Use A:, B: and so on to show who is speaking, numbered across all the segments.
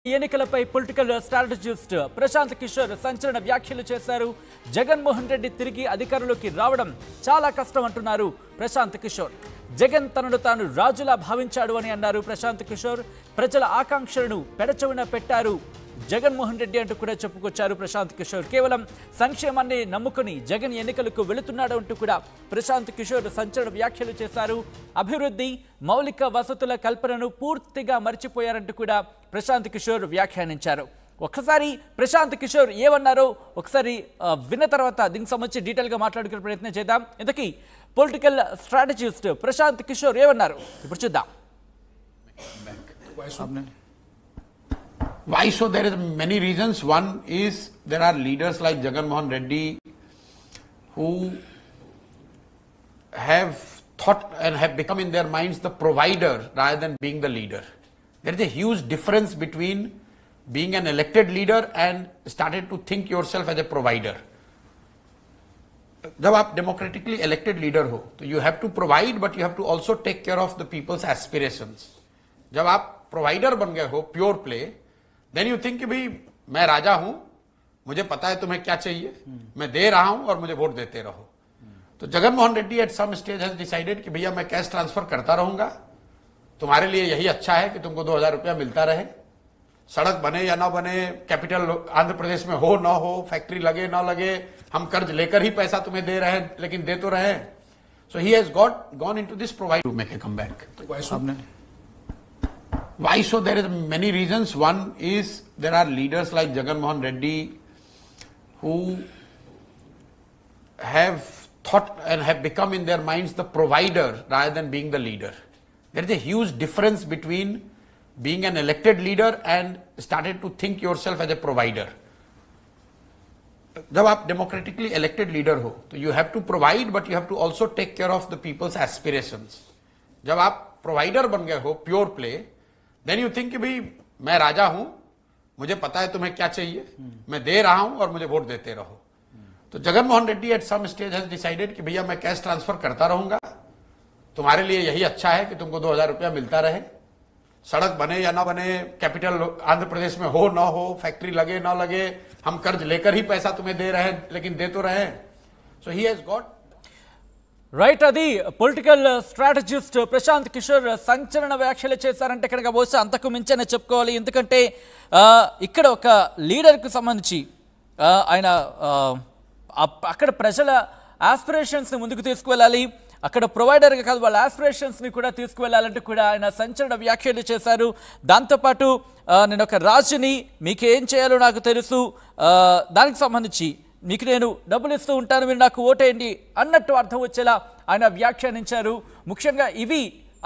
A: ఎన్నికలపై political strategist Prashanth Kishore సంచలన వ్యాఖ్యలు చేశారు. జగన్మోహన్ రెడ్డి తిరిగి అధికారంలోకి రావడం చాలా కష్టం అంటున్నారు ప్రశాంత్ కిషోర్. జగన్ తనను తాను రాజులా భావించాడు అని అన్నారు ప్రశాంత్ కిషోర్. ప్రజల ఆకాంక్షలను పెడచెవిన పెట్టారు జగన్మోహన్ రెడ్డి అంటూ కూడా చెప్పుకొచ్చారు ప్రశాంత్ కిషోర్. కేవలం సంక్షేమాన్ని నమ్ముకుని జగన్ ఎన్నికలకు వెళుతున్నాడు అంటూ కూడా ప్రశాంత్ కిషోర్ సంచలన వ్యాఖ్యలు చేశారు. అభివృద్ధి, మౌలిక వసతుల కల్పనను పూర్తిగా మర్చిపోయారంటూ కూడా ప్రశాంత్ కిషోర్ వ్యాఖ్యానించారు. ఒక్కసారి ప్రశాంత్ కిషోర్ ఏమన్నారో ఒకసారి విన్న తర్వాత దీనికి సంబంధించి డీటెయిల్గా మాట్లాడుకునే ప్రయత్నం చేద్దాం. ఇంతకీ పొలిటికల్ స్ట్రాటజిస్ట్ ప్రశాంత్ కిషోర్ ఏమన్నారు ఇప్పుడు చూద్దాం.
B: Why so? There is many reasons. One is there are leaders like Jagan Mohan Reddy who have thought and have become in their minds the provider rather than being the leader. There is a huge difference between being an elected leader and started to think yourself as a provider. जब आप democratically elected leader हो तो you have to provide but you have to also take care of the people's aspirations. जब आप provider बन गए हो pure play, then you think कि भाई मैं राजा हूं, मुझे पता है तुम्हें क्या चाहिए, मैं दे रहा हूं और मुझे वोट देते रहो. तो Jagan Mohan Reddy at some stage has decided कि भैया मैं कैश ट्रांसफर करता रहूंगा, तुम्हारे लिए यही अच्छा है कि तुमको 2000 रुपया मिलता रहे, सड़क बने या ना बने, कैपिटल आंध्र प्रदेश में हो ना हो, फैक्ट्री लगे ना लगे, हम कर्ज लेकर ही पैसा तुम्हें दे रहे हैं लेकिन दे तो रहे. So he has gone into this provide to make a comeback. Why so? There is many reasons. One is there are leaders like Jagan Mohan Reddy who have thought and have become in their minds the provider rather than being the leader. There is a huge difference between being an elected leader and started to think yourself as a provider. जब आप democratically elected leader हो तो you have to provide but you have to also take care of the people's aspirations. जब आप provider बन गए हो pure play, then you think कि भाई मैं राजा हूं, मुझे पता है तुम्हें क्या चाहिए, मैं दे रहा हूं और मुझे वोट देते रहो. तो Jagan Mohan Reddy at some stage has decided कि भैया मैं कैश ट्रांसफर करता रहूंगा, तुम्हारे लिए यही अच्छा है कि तुमको 2000 रुपया मिलता रहे, सड़क बने या ना बने, कैपिटल आंध्र प्रदेश में हो ना हो, फैक्ट्री लगे ना लगे, हम कर्ज लेकर ही पैसा तुम्हें दे रहे हैं लेकिन दे तो रहे. So he has got
A: right. అది పొలిటికల్ స్ట్రాటజిస్ట్ ప్రశాంత్ కిషోర్ సంచలన వ్యాఖ్యలు చేశారంటే కనుక బహుశా అంతకు మించనే చెప్పుకోవాలి. ఎందుకంటే ఇక్కడ ఒక లీడర్కి సంబంధించి ఆయన అక్కడ ప్రజల ఆస్పిరేషన్స్ని ముందుకు తీసుకువెళ్ళాలి, అక్కడ ప్రొవైడర్గా కాదు వాళ్ళ ఆస్పిరేషన్స్ని కూడా తీసుకువెళ్ళాలంటూ కూడా ఆయన సంచలన వ్యాఖ్యలు చేశారు. దాంతోపాటు నేను ఒక రాజుని, మీకు ఏం చేయాలో నాకు తెలుసు, దానికి సంబంధించి మీకు నేను డబ్బులు ఇస్తూ ఉంటాను, మీరు నాకు ఓటేయండి అన్నట్టు అర్థం వచ్చేలా ఆయన వ్యాఖ్యానించారు. ముఖ్యంగా ఇవి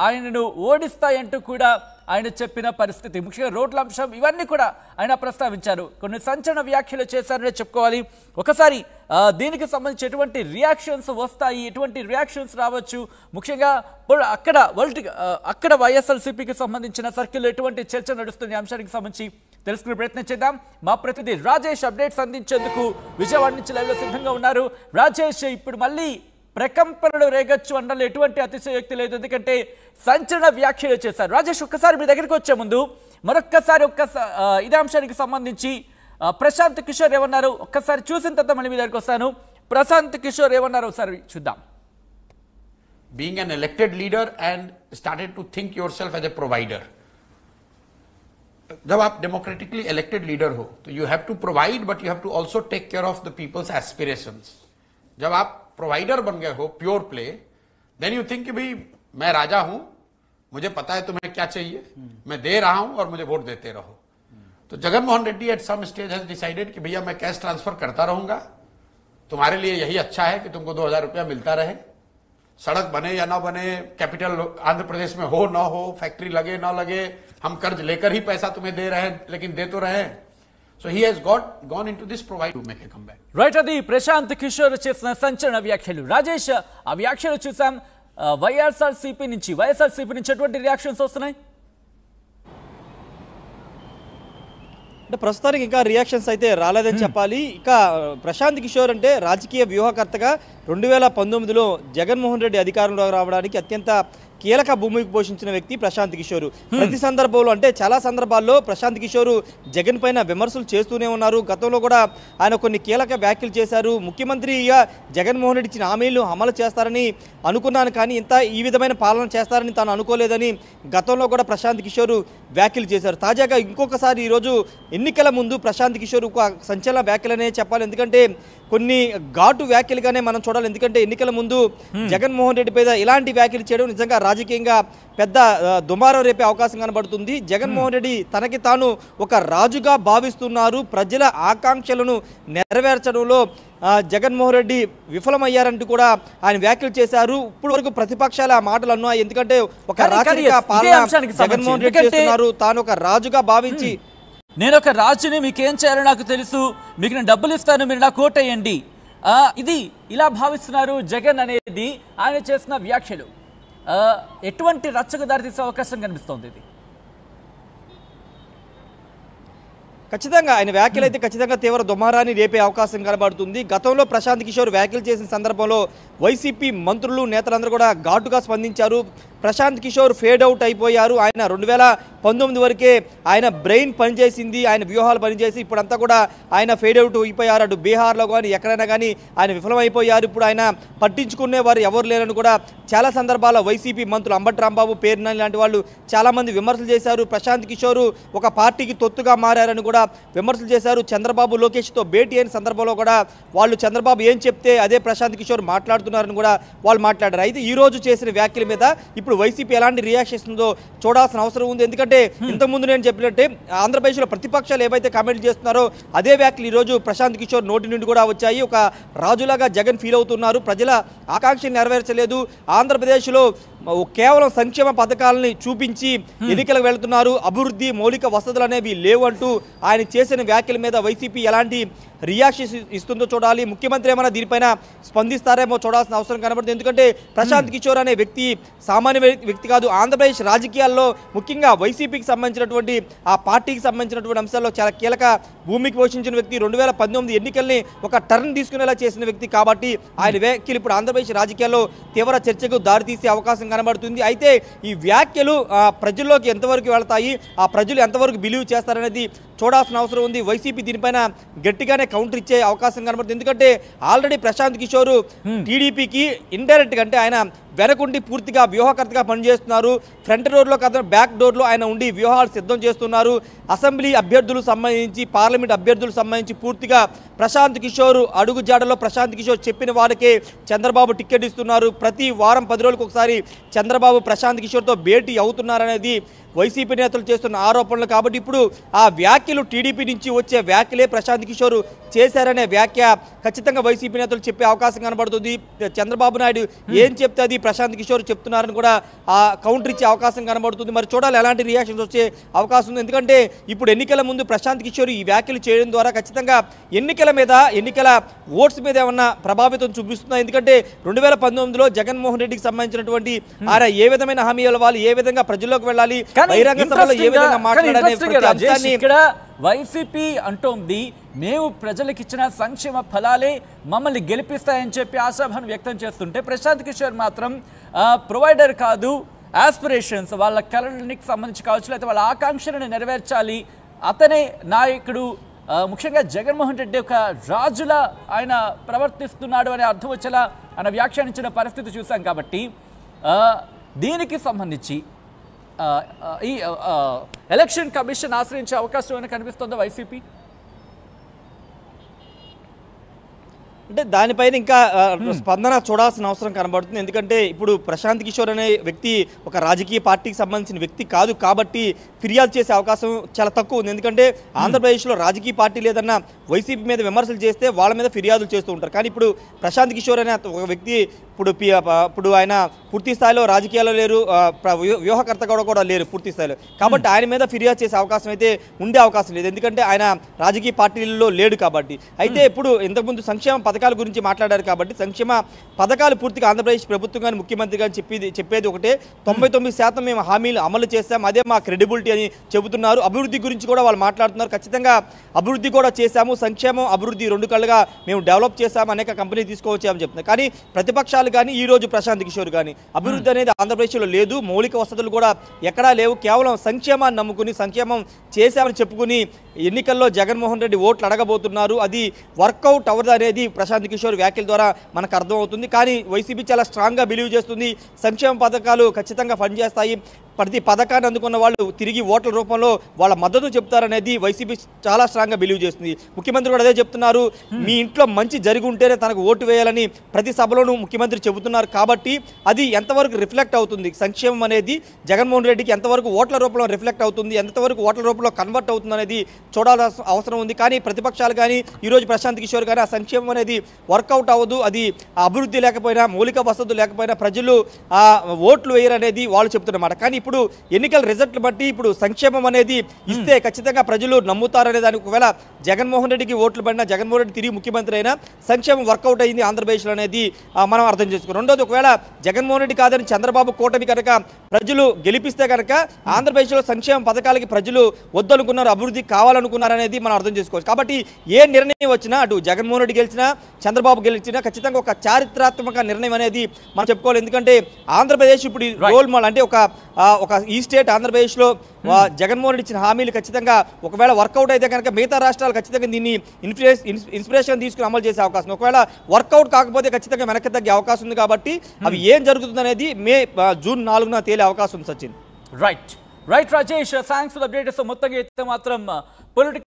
A: ఆయనను ఓడిస్తాయంటూ కూడా ఆయన చెప్పిన పరిస్థితి, ముఖ్యంగా రోడ్ల అంశం, ఇవన్నీ కూడా ఆయన ప్రస్తావించారు. కొన్ని సంచలన వ్యాఖ్యలు చేశారనే చెప్పుకోవాలి. ఒకసారి దీనికి సంబంధించి ఎటువంటి రియాక్షన్స్ వస్తాయి, ఎటువంటి రియాక్షన్స్ రావచ్చు, ముఖ్యంగా అక్కడ వైఎస్ఆర్సీపీకి సంబంధించిన సర్కిల్ ఎటువంటి చర్చ నడుస్తుంది అంశానికి సంబంధించి తెలుసుకునే ప్రయత్నం చేద్దాం. మా ప్రతినిధి రాజేష్ అప్డేట్స్ అందించేందుకు విజయవాడ నుంచి లైవ్లో సిద్ధంగా ఉన్నారు. రాజేష్, ఇప్పుడు మళ్ళీ ప్రకంపనలు రేగొచ్చు అనడంలో ఎటువంటి అతిశయోక్తి లేదు, ఎందుకంటే సంచలన వ్యాఖ్యలు చేశారు. రాజేష్, ఒక్కసారి మీ దగ్గరికి వచ్చే ముందు మరొక్కసారి ఇదే అంశానికి సంబంధించి ప్రశాంత్ కిషోర్ ఏమన్నారు ఒక్కసారి చూసిన తర్వాత మళ్ళీ మీ దగ్గరికి వస్తాను. ప్రశాంత్ కిషోర్ ఏమన్నారు ఒకసారి చూద్దాం.
B: Being an elected leader and started to think yourself as a provider. जब आप democratically elected leader हो तो you have to provide but you have to also take care of the people's aspirations. जब आप provider बन गए हो pure play, then you think कि भाई मैं राजा हूं, मुझे पता है तुम्हें क्या चाहिए, मैं दे रहा हूं और मुझे वोट देते रहो. तो Jagan Mohan Reddy at some stage has decided कि भैया मैं कैश ट्रांसफर करता रहूंगा, तुम्हारे लिए यही अच्छा है कि तुमको 2000 रुपया मिलता रहे, सड़क बने या ना बने, कैपिटल आंध्र प्रदेश में हो ना हो, फैक्ट्री लगे ना लगे, हम कर्ज लेकर ही पैसा तुम्हें दे रहे हैं लेकिन दे तो रहे. So he has gone into this provide to make a comeback.
A: Right. అది ప్రశాంత్ కిషోర్ చేసిన సంచలన వ్యాఖ్యలు. రాజేష్, ఆ వ్యాఖ్యలు చూసాం. వైఎస్ఆర్సీపీ నుంచి ఎటువంటి రియాక్షన్స్ వస్తున్నాయి?
C: అంటే ప్రస్తుతానికి ఇంకా రియాక్షన్స్ అయితే రాలేదని చెప్పాలి. ఇక ప్రశాంత్ కిషోర్ అంటే రాజకీయ వ్యూహకర్తగా 2019లో జగన్మోహన్ రెడ్డి అధికారంలోకి రావడానికి అత్యంత కీలక భూమికి పోషించిన వ్యక్తి ప్రశాంత్ కిషోర్. ప్రతి సందర్భంలో అంటే చాలా సందర్భాల్లో ప్రశాంత్ కిషోర్ జగన్ పైన విమర్శలు చేస్తూనే ఉన్నారు. గతంలో కూడా ఆయన కొన్ని కీలక వ్యాఖ్యలు చేశారు. ముఖ్యమంత్రిగా జగన్మోహన్ రెడ్డి ఇచ్చిన హామీలు అమలు చేస్తారని అనుకున్నాను, కానీ ఈ విధమైన పాలన చేస్తారని తాను అనుకోలేదని గతంలో కూడా ప్రశాంత్ కిషోర్ వ్యాఖ్యలు చేశారు. తాజాగా ఇంకొకసారి ఈరోజు ఎన్నికల ముందు ప్రశాంత్ కిషోర్ ఒక సంచలన వ్యాఖ్యలనే చెప్పాలి. ఎందుకంటే కొన్ని ఘాటు వ్యాఖ్యలుగానే మనం చూడాలి. ఎందుకంటే ఎన్నికల ముందు జగన్మోహన్ రెడ్డి పైన ఇలాంటి వ్యాఖ్యలు చేయడం నిజంగా రాజకీయంగా పెద్ద దుమారం రేపే అవకాశం కనబడుతుంది. జగన్మోహన్ రెడ్డి తనకి తాను ఒక రాజుగా భావిస్తున్నారు, ప్రజల ఆకాంక్షలను నెరవేర్చడంలో జగన్మోహన్ రెడ్డి విఫలమయ్యారంటూ కూడా ఆయన వ్యాఖ్యలు చేశారు. ఇప్పుడు వరకు ప్రతిపక్షాలు ఆ మాటలు అన్నాయి. ఎందుకంటే ఒక రాజకీయ పాలన జగన్మోహన్ రెడ్డి చేస్తున్నారు, తాను ఒక రాజుగా భావించి
A: నేను ఒక రాజుని, మీకేం చేయాలో నాకు తెలుసు, మీకు నేను డబ్బులు ఇస్తాను, మీరు నాకు ఓటేయండి, ఇది ఇలా భావిస్తున్నారు జగన్ అనేది ఆయన చేసిన వ్యాఖ్యలు. ఎటువంటి రచ్చకు దారితీసే అవకాశం కనిపిస్తోంది ఇది?
C: ఖచ్చితంగా ఆయన వ్యాఖ్యలు అయితే ఖచ్చితంగా తీవ్ర దుమారాన్ని రేపే అవకాశం కనబడుతుంది. గతంలో ప్రశాంత్ కిషోర్ వ్యాఖ్యలు చేసిన సందర్భంలో వైసీపీ మంత్రులు నేతలందరూ కూడా ఘాటుగా స్పందించారు. ప్రశాంత్ కిషోర్ ఫేడ్ అవుట్ అయిపోయారు. ఆయన 2019 వరకే ఆయన బ్రెయిన్ పనిచేసింది, ఆయన వ్యూహాలు పనిచేసి ఇప్పుడంతా కూడా ఆయన ఫేడ్ అవుట్ అయిపోయారు. అటు బీహార్లో కానీ ఎక్కడైనా కానీ ఆయన విఫలమైపోయారు. ఇప్పుడు ఆయన పట్టించుకునేవారు ఎవరు లేరని కూడా చాలా సందర్భాల్లో వైసీపీ మంత్రులు అంబటి రాంబాబు, పేర్నాని లాంటి వాళ్ళు చాలామంది విమర్శలు చేశారు. ప్రశాంత్ కిషోర్ ఒక పార్టీకి తొత్తుగా మారారని కూడా విమర్శలు చేశారు. చంద్రబాబు లోకేష్తో భేటీ అయిన సందర్భంలో కూడా వాళ్ళు చంద్రబాబు ఏం చెప్తే అదే ప్రశాంత్ కిషోర్ మాట్లాడుతున్నారని కూడా వాళ్ళు మాట్లాడారు. అయితే ఈ రోజు చేసిన వ్యాఖ్యల మీద ఇప్పుడు వైసీపీ ఎలాంటి రియాక్షన్ ఇస్తుందో చూడాల్సిన అవసరం ఉంది. ఎందుకంటే ఇంతకుముందు నేను చెప్పినట్టే ఆంధ్రప్రదేశ్లో ప్రతిపక్షాలు ఏవైతే కామెంట్లు చేస్తున్నారో అదే వ్యాఖ్యలు ఈరోజు ప్రశాంత్ కిషోర్ నోటి నుండి కూడా వచ్చాయి. ఒక రాజులాగా జగన్ ఫీల్ అవుతున్నారు, ప్రజల ఆకాంక్షలు నెరవేర్చలేదు, ఆంధ్రప్రదేశ్లో కేవలం సంక్షేమ పథకాలని చూపించి ఎన్నికలకు వెళ్తున్నారు, అభివృద్ధి మౌలిక వసతులు అనేవి లేవు అంటూ ఆయన చేసిన వ్యాఖ్యల మీద వైసీపీ ఎలాంటి రియాక్షన్ ఇస్తుందో చూడాలి. ముఖ్యమంత్రి ఏమైనా దీనిపైన స్పందిస్తారేమో చూడాల్సిన అవసరం కనబడుతుంది. ఎందుకంటే ప్రశాంత్ కిషోర్ అనే వ్యక్తి సామాన్య వ్యక్తి కాదు. ఆంధ్రప్రదేశ్ రాజకీయాల్లో ముఖ్యంగా వైసీపీకి సంబంధించినటువంటి ఆ పార్టీకి సంబంధించినటువంటి అంశాల్లో చాలా కీలక భూమికి పోషించిన వ్యక్తి. 2019 ఎన్నికల్ని ఒక టర్న్ తీసుకునేలా చేసిన వ్యక్తి కాబట్టి ఆయన వ్యాఖ్యలు ఇప్పుడు ఆంధ్రప్రదేశ్ రాజకీయాల్లో తీవ్ర చర్చకు దారితీసే అవకాశం కనబడుతుంది. అయితే ఈ వ్యాఖ్యలు ప్రజల్లోకి ఎంతవరకు వెళతాయి, ఆ ప్రజలు ఎంతవరకు బిలీవ్ చేస్తారనేది చూడాల్సిన అవసరం ఉంది. వైసీపీ దీనిపైన గట్టిగానే కౌంటర్ ఇచ్చే అవకాశం కనబడుతుంది. ఎందుకంటే ఆల్రెడీ ప్రశాంత్ కిషోర్ టీడీపీకి ఇండైరెక్ట్గా అంటే ఆయన వెనకుండి పూర్తిగా వ్యూహకర్తగా పనిచేస్తున్నారు. ఫ్రంట్ డోర్లో కాదు బ్యాక్ డోర్లో ఆయన ఉండి వ్యూహాలు సిద్ధం చేస్తున్నారు. అసెంబ్లీ అభ్యర్థులకు సంబంధించి, పార్లమెంట్ అభ్యర్థులకు సంబంధించి పూర్తిగా ప్రశాంత్ కిషోర్ అడుగుజాడలో ప్రశాంత్ కిషోర్ చెప్పిన వారికే చంద్రబాబు టికెట్ ఇస్తున్నారు. ప్రతి వారం 10 రోజులకు ఒకసారి చంద్రబాబు ప్రశాంత్ కిషోర్తో భేటీ అవుతున్నారనేది వైసీపీ నేతలు చేస్తున్న ఆరోపణలు. కాబట్టి ఇప్పుడు ఆ వ్యాఖ్యలు టీడీపీ నుంచి వచ్చే వ్యాఖ్యలే ప్రశాంత్ కిషోర్ చేశారనే వ్యాఖ్య ఖచ్చితంగా వైసీపీ నేతలు చెప్పే అవకాశం కనబడుతుంది. చంద్రబాబు నాయుడు ఏం చెప్తే అది ప్రశాంత్ కిషోర్ చెప్తున్నారని కూడా ఆ కౌంటర్ ఇచ్చే అవకాశం కనబడుతుంది. మరి చూడాలి ఎలాంటి రియాక్షన్స్ వచ్చే అవకాశం ఉంది. ఎందుకంటే ఇప్పుడు ఎన్నికల ముందు ప్రశాంత్ కిషోర్ ఈ వ్యాఖ్యలు చేయడం ద్వారా ఖచ్చితంగా ఎన్నికల ఓట్స్ మీద ఏమన్నా ప్రభావితం చూపిస్తుందా? ఎందుకంటే 2019లో జగన్మోహన్ రెడ్డికి సంబంధించినటువంటి ఆయన ఏ విధమైన హామీ ఇవ్వాలి, ఏ విధంగా ప్రజల్లోకి వెళ్ళాలి, బహిరంగ సభలో ఏ విధంగా మాట్లాడాలి.
A: ఇక్కడ వైసీపీ అంటోంది మేము ప్రజలకు ఇచ్చిన సంక్షేమ ఫలాలే మమ్మల్ని గెలిపిస్తాయని చెప్పి ఆశాభావం వ్యక్తం చేస్తుంటే ప్రశాంత్ కిషోర్ మాత్రం ప్రొవైడర్ కాదు, ఆస్పిరేషన్స్ వాళ్ళ కళలకు సంబంధించి కావచ్చు, లేకపోతే వాళ్ళ ఆకాంక్షలను నెరవేర్చాలి, అతనే నాయకుడు, ముఖ్యంగా జగన్మోహన్ రెడ్డి ఒక రాజులా ఆయన ప్రవర్తిస్తున్నాడు అనే అర్థం వచ్చేలా ఆయన వ్యాఖ్యానించిన పరిస్థితి చూసాం. కాబట్టి దీనికి సంబంధించి ఈ ఎలక్షన్ కమిషన్ ఆశ్రయించే అవకాశం ఏమైనా కనిపిస్తుందా వైసీపీ?
C: అంటే దానిపైన ఇంకా స్పందన చూడాల్సిన అవసరం కనబడుతుంది. ఎందుకంటే ఇప్పుడు ప్రశాంత్ కిషోర్ అనే వ్యక్తి ఒక రాజకీయ పార్టీకి సంబంధించిన వ్యక్తి కాదు కాబట్టి ఫిర్యాదు చేసే అవకాశం చాలా తక్కువ ఉంది. ఎందుకంటే ఆంధ్రప్రదేశ్లో రాజకీయ పార్టీ లేదన్న వైసీపీ మీద విమర్శలు చేస్తే వాళ్ళ మీద ఫిర్యాదులు చేస్తూ ఉంటారు. కానీ ఇప్పుడు ప్రశాంత్ కిషోర్ అనే ఒక వ్యక్తి ఇప్పుడు ఆయన పూర్తి స్థాయిలో రాజకీయాల్లో లేరు, వ్యూహకర్త కూడా లేరు పూర్తి స్థాయిలో. కాబట్టి ఆయన మీద ఫిర్యాదు చేసే అవకాశం అయితే ఉండే అవకాశం లేదు. ఎందుకంటే ఆయన రాజకీయ పార్టీల్లో లేడు కాబట్టి. అయితే ఇప్పుడు ఇంతకుముందు సంక్షేమ పథకాలు పథకాల గురించి మాట్లాడారు కాబట్టి సంక్షేమ పథకాలు పూర్తిగా ఆంధ్రప్రదేశ్ ప్రభుత్వం కానీ ముఖ్యమంత్రి కానీ చెప్పేది ఒకటే 99% మేము హామీలు అమలు చేస్తాం, అదే మా క్రెడిబిలిటీ అని చెబుతున్నారు. అభివృద్ధి గురించి కూడా వాళ్ళు మాట్లాడుతున్నారు. ఖచ్చితంగా అభివృద్ధి కూడా చేశాము, సంక్షేమం అభివృద్ధి రెండు కళ్ళుగా మేము డెవలప్ చేశాము, అనేక కంపెనీ తీసుకొచ్చామని చెప్తున్నారు. కానీ ప్రతిపక్షాలు కానీ ఈ రోజు ప్రశాంత్ కిషోర్ కానీ అభివృద్ధి అనేది ఆంధ్రప్రదేశ్లో లేదు, మౌలిక వసతులు కూడా ఎక్కడా లేవు, కేవలం సంక్షేమాన్ని నమ్ముకుని సంక్షేమం చేశామని చెప్పుకుని ఎన్నికల్లో జగన్మోహన్ రెడ్డి ఓట్లు అడగబోతున్నారు. అది వర్కౌట్ అవ్వదు అనేది ప్రశాంత్ కిషోర్ వ్యాఖ్యల ద్వారా మనకు అర్థమవుతుంది. కానీ వైసీపీ చాలా స్ట్రాంగ్గా బిలీవ్ చేస్తుంది, సంక్షేమ పథకాలు ఖచ్చితంగా ఫండ్ చేస్తాయి, ప్రతి పథకాన్ని అందుకున్న వాళ్ళు తిరిగి ఓట్ల రూపంలో వాళ్ళ మద్దతు చెప్తారనేది వైసీపీ చాలా స్ట్రాంగ్గా బిలీవ్ చేస్తుంది. ముఖ్యమంత్రి కూడా అదే చెప్తున్నారు, మీ ఇంట్లో మంచి జరిగి ఉంటేనే తనకు ఓటు వేయాలని ప్రతి సభలోనూ ముఖ్యమంత్రి చెబుతున్నారు. కాబట్టి అది ఎంతవరకు రిఫ్లెక్ట్ అవుతుంది, సంక్షేమం అనేది జగన్మోహన్ రెడ్డికి ఎంతవరకు ఓట్ల రూపంలో రిఫ్లెక్ట్ అవుతుంది, ఎంతవరకు ఓట్ల రూపంలో కన్వర్ట్ అవుతుంది అనేది చూడాల్సిన అవసరం ఉంది. కానీ ప్రతిపక్షాలు కానీ ఈరోజు ప్రశాంత్ కిషోర్ కానీ ఆ సంక్షేమం అనేది వర్కౌట్ అవ్వదు, అది అభివృద్ధి లేకపోయినా మౌలిక వసతులు లేకపోయినా ప్రజలు ఓట్లు వేయరనేది వాళ్ళు చెప్తున్నమాట. కానీ ఇప్పుడు ఎన్నికల రిజల్ట్లు బట్టి ఇప్పుడు సంక్షేమం అనేది ఇస్తే ఖచ్చితంగా ప్రజలు నమ్ముతారనే దానికి ఒకవేళ జగన్మోహన్ రెడ్డికి ఓట్లు పడినా జగన్మోహన్ రెడ్డి తిరిగి ముఖ్యమంత్రి అయినా సంక్షేమం వర్కౌట్ అయింది ఆంధ్రప్రదేశ్లో అనేది మనం అర్థం చేసుకోవాలి. రెండోది, ఒకవేళ జగన్మోహన్ రెడ్డి కాదని చంద్రబాబు కూటమి కనుక ప్రజలు గెలిపిస్తే కనుక ఆంధ్రప్రదేశ్లో సంక్షేమ పథకాలకి ప్రజలు వద్దనుకున్నారు, అభివృద్ధి కావాలనుకున్నారు అనేది మనం అర్థం చేసుకోవచ్చు. కాబట్టి ఏ నిర్ణయం వచ్చినా అటు జగన్మోహన్ రెడ్డి గెలిచినా చంద్రబాబు గెలిచినా ఖచ్చితంగా ఒక చారిత్రాత్మక నిర్ణయం అనేది మనం చెప్పుకోవాలి. ఎందుకంటే ఆంధ్రప్రదేశ్ ఇప్పుడు రోల్ మోడల్ అంటే ఒక ఈ స్టేట్ ఆంధ్రప్రదేశ్లో జగన్మోహన్ రెడ్డి ఇచ్చిన హామీలు ఖచ్చితంగా ఒకవేళ వర్కౌట్ అయితే కనుక మిగతా రాష్ట్రాలు ఖచ్చితంగా దీన్ని ఇన్స్పిరేషన్ తీసుకుని అమలు చేసే అవకాశం, ఒకవేళ వర్కౌట్ కాకపోతే ఖచ్చితంగా వెనక్కి తగ్గే అవకాశం ఉంది. కాబట్టి అవి ఏం జరుగుతుంది అనేది జూన్ 4న తేలే అవకాశం ఉంది. Sachin
A: right Rajesh, thanks for updates. మొత్తంగా అయితే మాత్రం పొలిటికల్